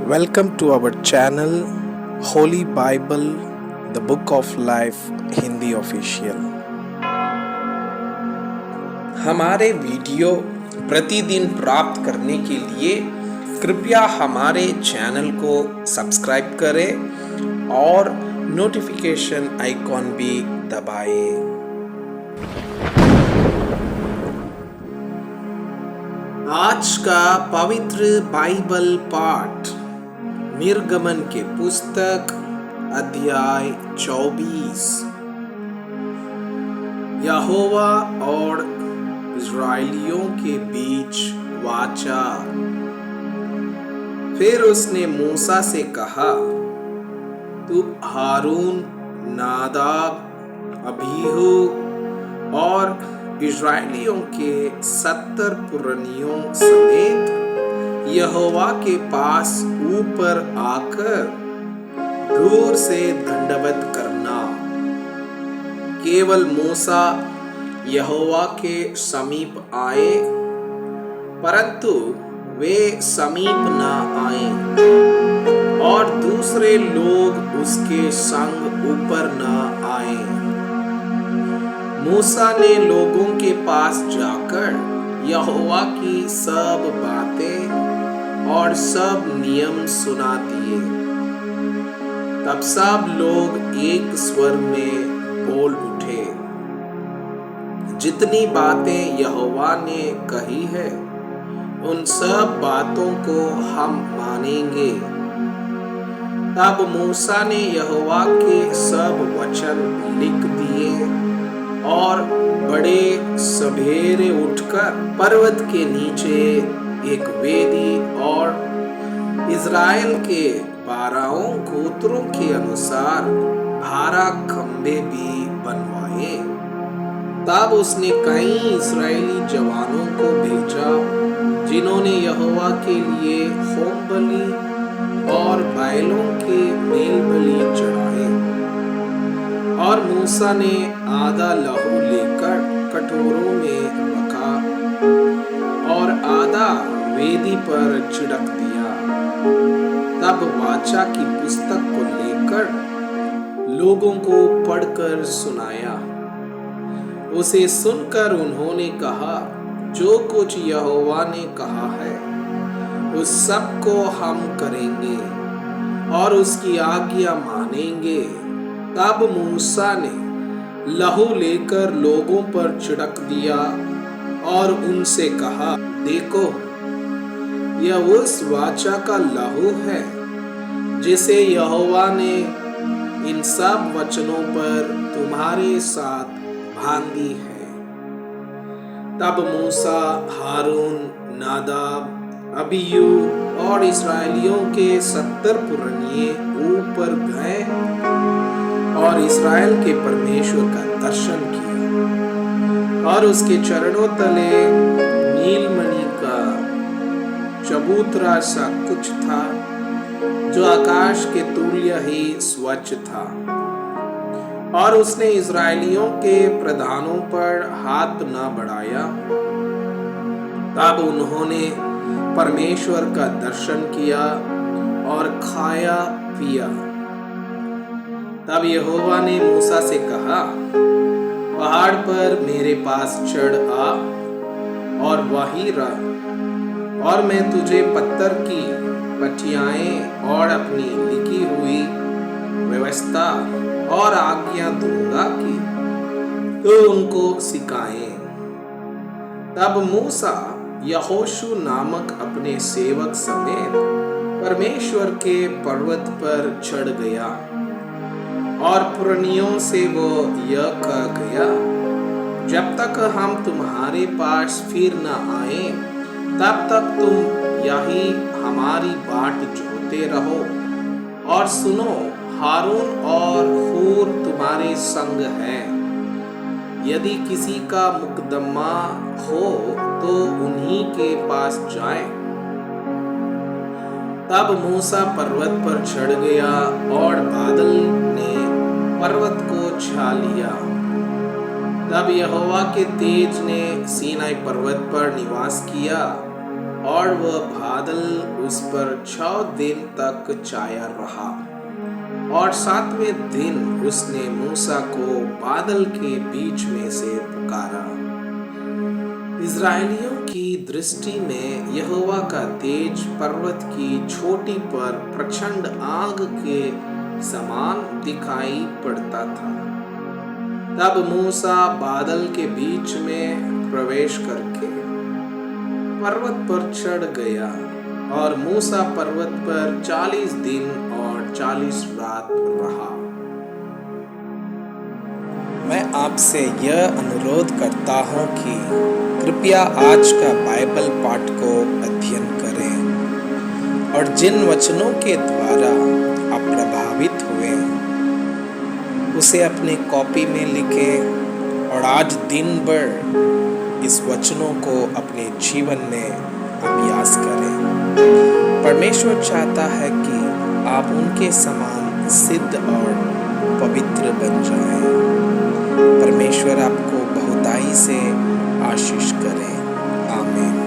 Welcome to our channel Holy Bible, the Book of Life Hindi official. हमारे video प्रतिदिन प्राप्त करने के लिए कृपया हमारे चैनल को सब्सक्राइब करें और नोटिफिकेशन आइकॉन भी दबाएं। आज का पवित्र बाइबल पाठ निर्गमन के पुस्तक अध्याय 24। यहोवा और इस्राएलियों के बीच वाचा। फिर उसने मूसा से कहा, तू हारून, नादाब, अबीहू और इस्राएलियों के 70 पुरनियों समेत यहोवा के पास ऊपर आकर दूर से दंडवत करना। केवल मूसा यहोवा के समीप आए, परंतु वे समीप न आए और दूसरे लोग उसके संग ऊपर न आए। मूसा ने लोगों के पास जाकर यहोवा की सब बातें और सब नियम सुना दिए। तब सब लोग एक स्वर में बोल उठे, जितनी बातें यहोवा ने कही है उन सब बातों को हम मानेंगे। तब मूसा ने यहोवा के सब वचन लिख दिए और बड़े सवेरे उठकर पर्वत के नीचे एक वेदी और इज़राइल के 12 गोत्रों के अनुसार 12 खंबे भी बनवाए। तब उसने कई इस्राएली जवानों को भेजा, जिन्होंने यहोवा के लिए होम बलि और बैलों के मेल बलि चढ़ाए। और मूसा ने आधा लहू लेकर कटोरों में रखा और आधा वेदी पर छिड़क दिया। तब वाचा की पुस्तक को लेकर लोगों को पढ़कर सुनाया। उसे सुनकर उन्होंने कहा, जो कुछ यहोवा ने कहा है उस सब को हम करेंगे और उसकी आज्ञा मानेंगे। तब मूसा ने लहू लेकर लोगों पर छिड़क दिया और उनसे कहा, देखो, यह उस वाचा का लहू है जिसे यहोवा ने इन सब वचनों पर तुम्हारे साथ बांधी है। तब मूसा, हारून, नादाब, अबीहू और इस्राएलियों के 70 पुरनिये ऊपर गए और इस्राएल के परमेश्वर का दर्शन किया। और उसके चरणों तले नीलमणि का चबूतरा सा कुछ था, जो आकाश के तुल्य ही स्वच्छ था। और उसने इस्राएलियों के प्रधानों पर हाथ न बढ़ाया। तब उन्होंने परमेश्वर का दर्शन किया और खाया पिया। तब यहोवा ने मूसा से कहा, पहाड़ पर मेरे पास चढ़ आ और वहीं रह, और मैं तुझे पत्थर की पटियाएं और अपनी लिखी हुई व्यवस्था और आज्ञा दूंगा कि तो उनको सिखाए। तब मूसा यहोशू नामक अपने सेवक समेत परमेश्वर के पर्वत पर चढ़ गया और पुरनियों से वो यह कह गया, जब तक हम तुम्हारे पास फिर न आए तब तक तुम यही हमारी बाट जोते रहो। और सुनो, हारून और हूर तुम्हारे संग हैं। यदि किसी का मुकदमा हो तो उन्हीं के पास जाए। तब मूसा पर्वत पर चढ़ गया और बादल ने पर्वत को छा लिया। तब यहोवा के तेज ने सीनाई पर्वत पर निवास किया और वह बादल उस पर 6 दिन तक छाया रहा। और 7वें दिन उसने मूसा को बादल के बीच में से पुकारा। इज़राइलियों की दृष्टि में यहोवा का तेज पर्वत की चोटी पर प्रचंड आग के समान दिखाई पड़ता था। तब मूसा बादल के बीच में प्रवेश करके पर्वत पर चढ़ गया और मूसा पर्वत पर 40 दिन और 40 रात रहा। मैं आपसे यह अनुरोध करता हूँ कि कृपया आज का बाइबल पाठ को अध्ययन करें और जिन वचनों के द्वारा आप प्रभावित हुए उसे अपने कॉपी में लिखें और आज दिन भर इस वचनों को अपने जीवन में अभ्यास करें। परमेश्वर चाहता है कि आप उनके समान सिद्ध और पवित्र बन जाएं। परमेश्वर आपको बहुताई से आशीष करें। आमीन।